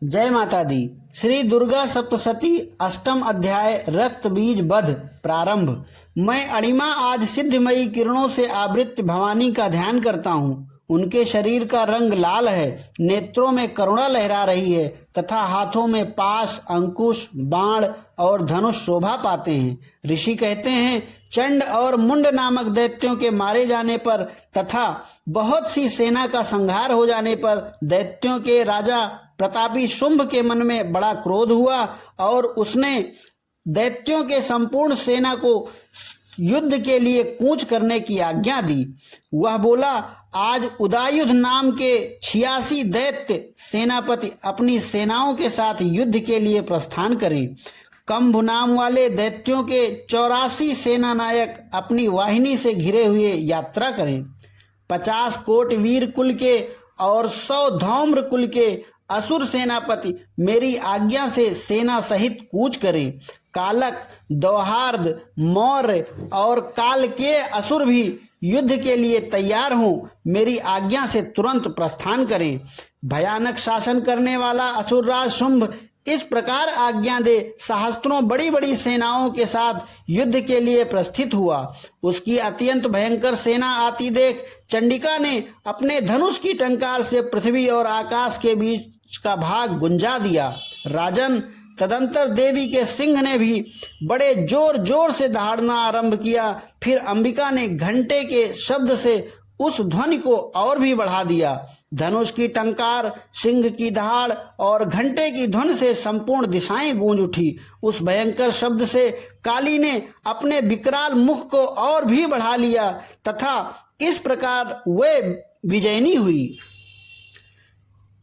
जय माता दी। श्री दुर्गा सप्तशती अष्टम अध्याय रक्त बीज वध प्रारंभ। मैं अणिमा आज सिद्धमयी किरणों से आवृत भवानी का ध्यान करता हूँ। उनके शरीर का रंग लाल है, नेत्रों में करुणा लहरा रही है तथा हाथों में पाश, अंकुश, बाण और धनुष शोभा पाते हैं। ऋषि कहते हैं, चंड और मुंड नामक दैत्यों के मारे जाने पर तथा बहुत सी सेना का संहार हो जाने पर दैत्यों के राजा प्रतापी शुंभ के मन में बड़ा क्रोध हुआ और उसने दैत्यों के संपूर्ण सेना को युद्ध के लिए कूच करने की आज्ञा दी। वह बोला, आज उदायुध नाम के 86 दैत्य सेनापति अपनी सेनाओं के साथ युद्ध के लिए प्रस्थान करें। कंभ नाम वाले दैत्यों के 84 सेना नायक अपनी वाहिनी से घिरे हुए यात्रा करें। 50 कोट वीर कुल के और 100 धौम्र कुल के असुर सेनापति मेरी आज्ञा से सेना सहित कूच करें। कालक, दौहार्द, मौर्य और काल के असुर भी युद्ध के लिए तैयार हों, मेरी आज्ञा से तुरंत प्रस्थान करें। भयानक शासन करने वाला असुरराज शुंभ इस प्रकार आज्ञा दे सहस्त्रों बड़ी बड़ी सेनाओं के साथ युद्ध के लिए प्रस्थित हुआ। उसकी अत्यंत भयंकर सेना आती देख चंडिका ने अपने धनुष की टंकार से पृथ्वी और आकाश के बीच का भाग गुंजा दिया। राजन, तदंतर देवी के सिंह ने भी बड़े जोर जोर से दहाड़ना आरंभ किया। फिर अंबिका ने घंटे के शब्द से उस ध्वनि को और भी बढ़ा दिया। धनुष की टंकार, सिंह की दहाड़ और घंटे की ध्वनि से संपूर्ण दिशाएं गूंज उठी। उस भयंकर शब्द से काली ने अपने विकराल मुख को और भी बढ़ा लिया तथा इस प्रकार वे विजयनी हुई।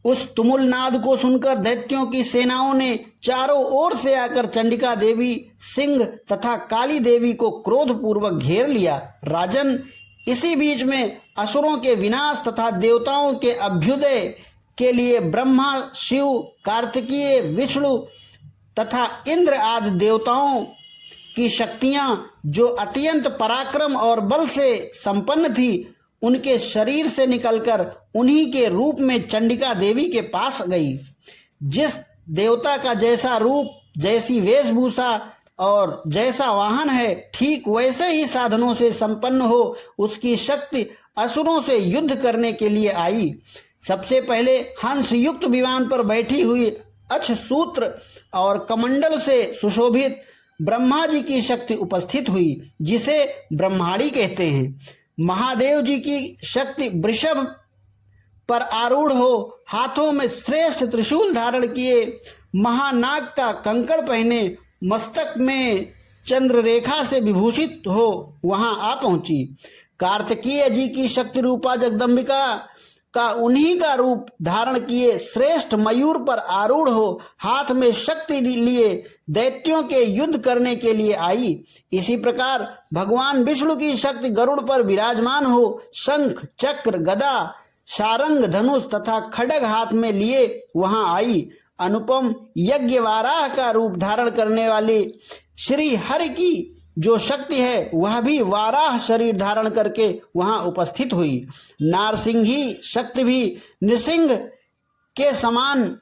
उस तुमुल नाद को सुनकर दैत्यों की सेनाओं ने चारों ओर से आकर चंडिका देवी, सिंह तथा काली देवी को क्रोधपूर्वक घेर लिया। राजन, इसी बीच में असुरों के विनाश तथा देवताओं के अभ्युदय के लिए ब्रह्मा, शिव, कार्तिकेय, विष्णु तथा इंद्र आदि देवताओं की शक्तियां जो अत्यंत पराक्रम और बल से संपन्न थी, उनके शरीर से निकलकर उन्हीं के रूप में चंडिका देवी के पास गई। जिस देवता का जैसा रूप, जैसी वेशभूषा और जैसा वाहन है, ठीक वैसे ही साधनों से संपन्न हो उसकी शक्ति असुरों से युद्ध करने के लिए आई। सबसे पहले हंस युक्त विमान पर बैठी हुई अक्षसूत्र और कमंडल से सुशोभित ब्रह्मा जी की शक्ति उपस्थित हुई, जिसे ब्रह्माणी कहते हैं। महादेव जी की शक्ति वृषभ पर आरूढ़ हो, हाथों में श्रेष्ठ त्रिशूल धारण किए, महानाग का कंकड़ पहने, मस्तक में चंद्र रेखा से विभूषित हो वहां आ पहुंची। कार्तिकेय जी की शक्ति रूपा जगदम्बिका का उन्हीं का रूप धारण किए श्रेष्ठ मयूर पर आरूढ़ हो, हाथ में शक्ति लिए दैत्यों के युद्ध करने के लिए आई। इसी प्रकार भगवान विष्णु की शक्ति गरुड़ पर विराजमान हो, शंख, चक्र, गदा, सारंग, धनुष तथा खड्ग हाथ में लिए वहां आई। अनुपम यज्ञ वाराह का रूप धारण करने वाली श्री हरि की जो शक्ति है, वह भी वाराह शरीर धारण करके वहां उपस्थित हुई। नारसिंही शक्ति भी नृसिंह के समान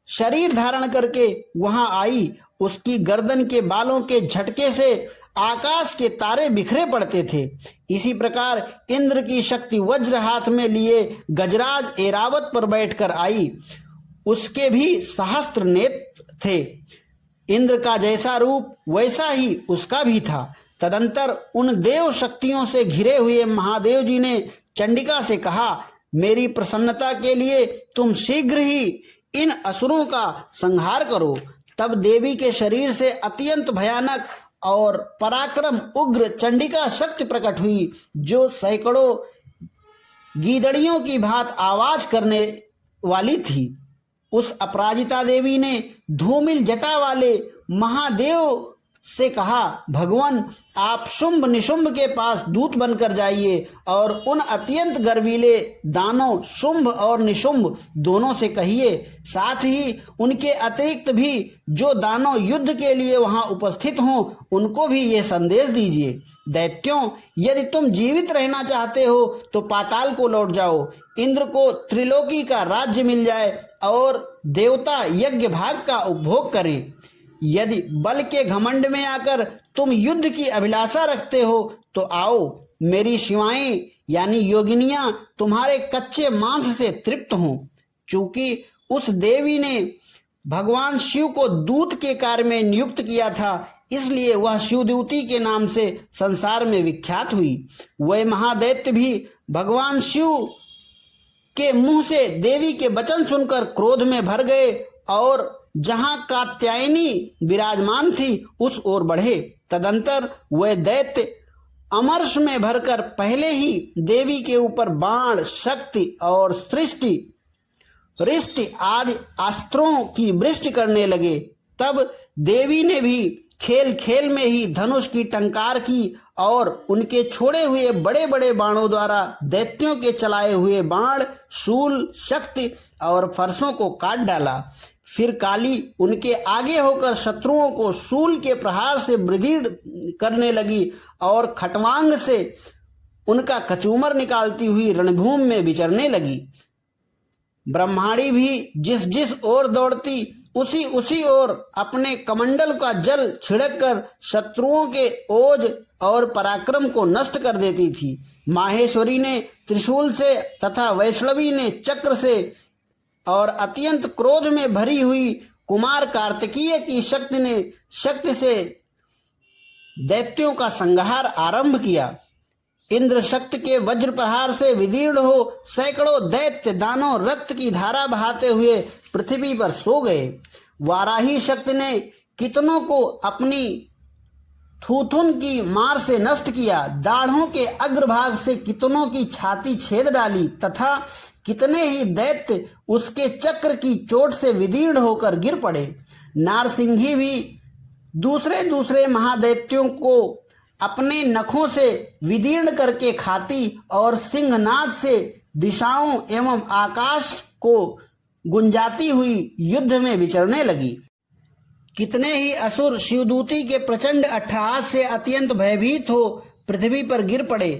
शरीर धारण करके वहां आई। उसकी गर्दन के बालों के झटके से आकाश के तारे बिखरे पड़ते थे। इसी प्रकार इंद्र की शक्ति वज्र हाथ में लिए गजराज ऐरावत पर बैठकर आई। उसके भी सहस्त्र नेत्र थे। इंद्र का जैसा रूप वैसा ही उसका भी था। तदंतर उन देव शक्तियों से घिरे हुए महादेव जी ने चंडिका से कहा, मेरी प्रसन्नता के लिए तुम शीघ्र ही इन असुरों का संहार करो। तब देवी के शरीर से अत्यंत भयानक और पराक्रम उग्र चंडिका शक्ति प्रकट हुई, जो सैकड़ों गीदड़ियों की भांति आवाज करने वाली थी। उस अपराजिता देवी ने धूमिल जटा वाले महादेव से कहा, भगवान, आप शुंभ निशुंभ के पास दूत बनकर जाइए और उन अत्यंत गर्वीले दानों शुंभ और निशुंभ दोनों से कहिए, साथ ही उनके अतिरिक्त भी जो दानव युद्ध के लिए वहां उपस्थित हों, उनको भी ये संदेश दीजिए, दैत्यों, यदि तुम जीवित रहना चाहते हो तो पाताल को लौट जाओ। इंद्र को त्रिलोकी का राज्य मिल जाए और देवता यज्ञ भाग का उपभोग करें। यदि बल के घमंड में आकर तुम युद्ध की अभिलाषा रखते हो तो आओ, मेरी शिवाएं यानी योगिनियां तुम्हारे कच्चे मांस से तृप्त हों। चूंकि उस देवी ने भगवान शिव को दूत के कार्य में नियुक्त किया था, इसलिए वह शिवदूती के नाम से संसार में विख्यात हुई। वह महादैत्य भी भगवान शिव के मुंह से देवी के वचन सुनकर क्रोध में भर गए और जहां कात्यायनी विराजमान थी उस ओर बढ़े। तदंतर वह दैत्य अमर्ष में भरकर पहले ही देवी के ऊपर बाण, शक्ति और सृष्टि रिष्टि आदि अस्त्रों की वृष्टि करने लगे। तब देवी ने भी खेल खेल में ही धनुष की टंकार की और उनके छोड़े हुए बड़े बड़े बाणों द्वारा दैत्यों के चलाए हुए बाण, शूल, शक्ति और फरसों को काट डाला। फिर काली उनके आगे होकर शत्रुओं को शूल के प्रहार से वृद्धि करने लगी और खटवांग से उनका कचूमर निकालती हुई रणभूमि में विचरने लगी। ब्रह्माणी भी जिस जिस ओर दौड़ती उसी उसी ओर अपने कमंडल का जल छिड़क कर शत्रुओं के ओज और पराक्रम को नष्ट कर देती थी। माहेश्वरी ने त्रिशूल से तथा वैष्णवी ने चक्र से और अत्यंत क्रोध में भरी हुई कुमार कार्तिकीय की शक्ति से दैत्यों का संहार आरंभ किया। इंद्र शक्ति के वज्र प्रहार से विदीर्ण हो सैकड़ों दैत्य दानव रक्त की धारा बहाते हुए पृथ्वी पर सो गए। वाराही शक्ति ने कितनों को अपनी थूथुन की मार से नष्ट किया। दाढ़ों के अग्रभाग से कितनों की छाती छेद डाली तथा कितने ही दैत्य उसके चक्र की चोट से विदीर्ण होकर गिर पड़े। नारसिंही भी दूसरे दूसरे महादैत्यों को अपने नखों से विदीर्ण करके खाती और सिंहनाद से दिशाओं एवं आकाश को गुंजाती हुई युद्ध में विचरने लगी। कितने ही असुर शिवदूती के प्रचंड अट्टहास से अत्यंत भयभीत हो पृथ्वी पर गिर पड़े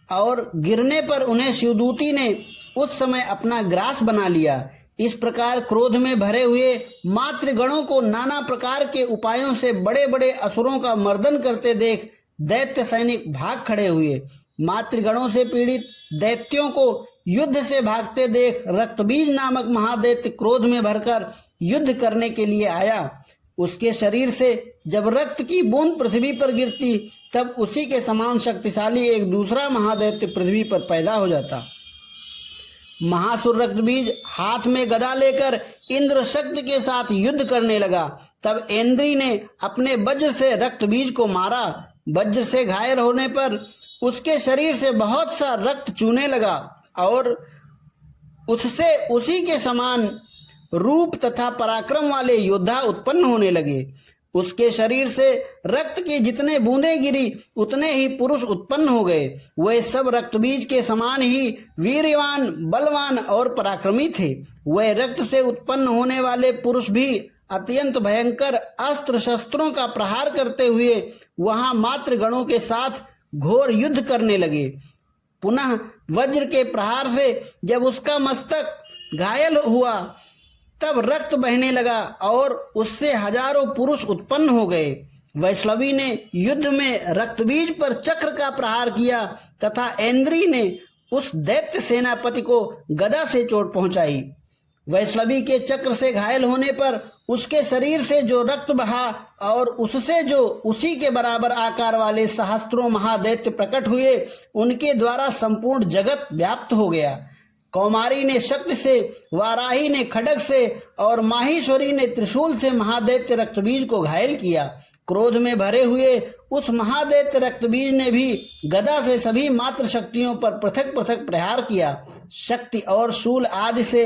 और गिरने पर उन्हें शिवदूती ने उस समय अपना ग्रास बना लिया। इस प्रकार क्रोध में भरे हुए मातृगणों को नाना प्रकार के उपायों से बड़े बड़े असुरों का मर्दन करते देख दैत्य सैनिक भाग खड़े हुए। मातृगणों से पीड़ित दैत्यों को युद्ध से भागते देख रक्तबीज नामक महादैत्य क्रोध में भरकर युद्ध करने के लिए आया। उसके शरीर से जब रक्त की बूंद पृथ्वी पर गिरती तब उसी के समान शक्तिशाली एक दूसरा महादैत्य पृथ्वी पर पैदा हो जाता। महासुर रक्तबीज हाथ में गदा लेकर इंद्र शक्ति के साथ युद्ध करने लगा। तब इंद्री ने अपने वज्र से रक्तबीज को मारा। वज्र से घायल होने पर उसके शरीर से बहुत सा रक्त चूने लगा और उससे उसी के समान रूप तथा पराक्रम वाले योद्धा उत्पन्न होने लगे। उसके शरीर से रक्त की जितने बूंदें गिरी उतने ही पुरुष उत्पन्न हो गए। वे सब रक्तबीज के समान ही वीर्यवान, बलवान और पराक्रमी थे। वे रक्त से उत्पन्न होने वाले पुरुष भी अत्यंत भयंकर अस्त्र शस्त्रों का प्रहार करते हुए वहां मात्र गणों के साथ घोर युद्ध करने लगे। पुनः वज्र के प्रहार से जब उसका मस्तक घायल हुआ तब रक्त बहने लगा और उससे हजारों पुरुष उत्पन्न हो गए। वैष्णवी ने युद्ध में रक्तबीज पर चक्र का प्रहार किया तथा ऐन्द्री ने उस दैत्य सेनापति को गदा से चोट पहुंचाई। वैष्णवी के चक्र से घायल होने पर उसके शरीर से जो रक्त बहा और उससे जो उसी के बराबर आकार वाले सहस्त्रों महादैत्य प्रकट हुए, उनके द्वारा संपूर्ण जगत व्याप्त हो गया। कौमारी ने शक्ति से, वाराही ने खड्ग से और माहेश्वरी ने त्रिशूल से महादैत्य रक्तबीज को घायल किया। क्रोध में भरे हुए उस महादैत्य रक्तबीज ने भी गदा से सभी मात्र शक्तियों पर पृथक पृथक प्रहार किया। शक्ति और शूल आदि से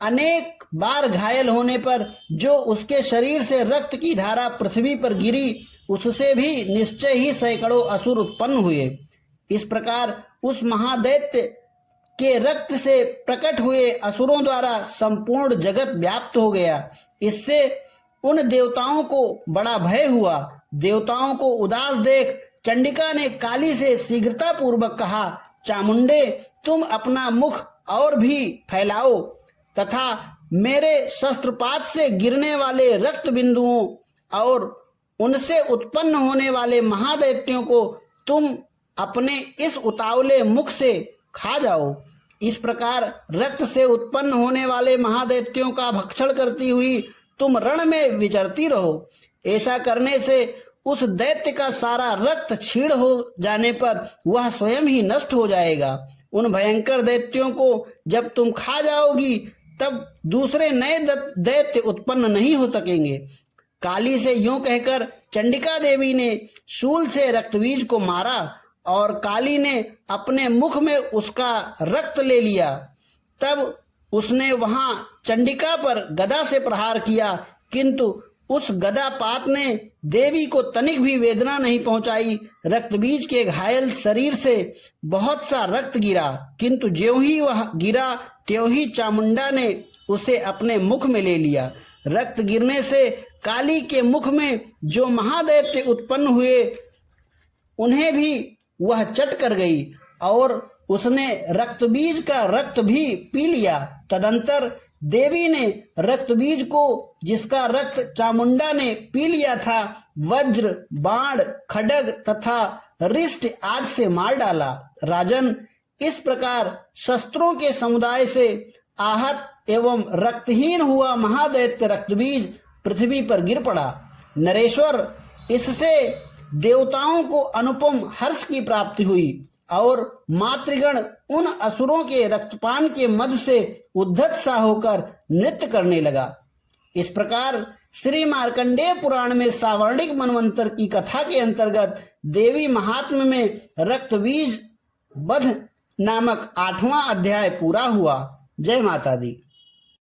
अनेक बार घायल होने पर जो उसके शरीर से रक्त की धारा पृथ्वी पर गिरी, उससे भी निश्चय ही सैकड़ों असुर उत्पन्न हुए। इस प्रकार उस महादैत्य के रक्त से प्रकट हुए असुरों द्वारा संपूर्ण जगत व्याप्त हो गया। इससे उन देवताओं को बड़ा भय हुआ। देवताओं को उदास देख चंडिका ने काली से शीघ्रता पूर्वक कहा, चामुंडे, तुम अपना मुख और भी फैलाओ तथा मेरे शस्त्रपात से गिरने वाले रक्त बिंदुओं और उनसे उत्पन्न होने वाले महादैत्यों को तुम अपने इस उतावले मुख से खा जाओ। इस प्रकार रक्त से उत्पन्न होने वाले महादैत्यों का भक्षण करती हुई तुम रण में विचरती रहो। ऐसा करने से उस दैत्य का सारा रक्त क्षीण हो जाने पर वह स्वयं ही नष्ट हो जाएगा। उन भयंकर दैत्यों को जब तुम खा जाओगी तब दूसरे नए दैत्य उत्पन्न नहीं हो सकेंगे। काली से यूं कहकर चंडिका देवी ने शूल से रक्तबीज को मारा और काली ने अपने मुख में उसका रक्त ले लिया। तब उसने वहां चंडिका पर गदा से प्रहार किया, किंतु उस गदापात ने देवी को तनिक भी वेदना नहीं पहुंचाई। रक्तबीज के घायल शरीर से बहुत सा रक्त गिरा, किंतु ज्यों ही वह गिरा त्यों ही चामुंडा ने उसे अपने मुख में ले लिया। रक्त गिरने से काली के मुख में जो महादैत्य उत्पन्न हुए उन्हें भी वह चट कर गई और उसने रक्तबीज का रक्त भी पी लिया। तदंतर देवी ने रक्तबीज को, जिसका रक्त चामुंडा ने पी लिया था, वज्र, बाण, खड्ग तथा रिष्ट आदि से मार डाला। राजन, इस प्रकार शस्त्रों के समुदाय से आहत एवं रक्तहीन हुआ महादैत्य रक्तबीज पृथ्वी पर गिर पड़ा। नरेश्वर, इससे देवताओं को अनुपम हर्ष की प्राप्ति हुई और मातृगण उन असुरों के रक्तपान के मद से उद्धत सा होकर नृत्य करने लगा। इस प्रकार श्री मार्कंडेय पुराण में सावर्णिक मनवंतर की कथा के अंतर्गत देवी महात्म्य में रक्तबीज वध नामक 8वां अध्याय पूरा हुआ। जय माता दी।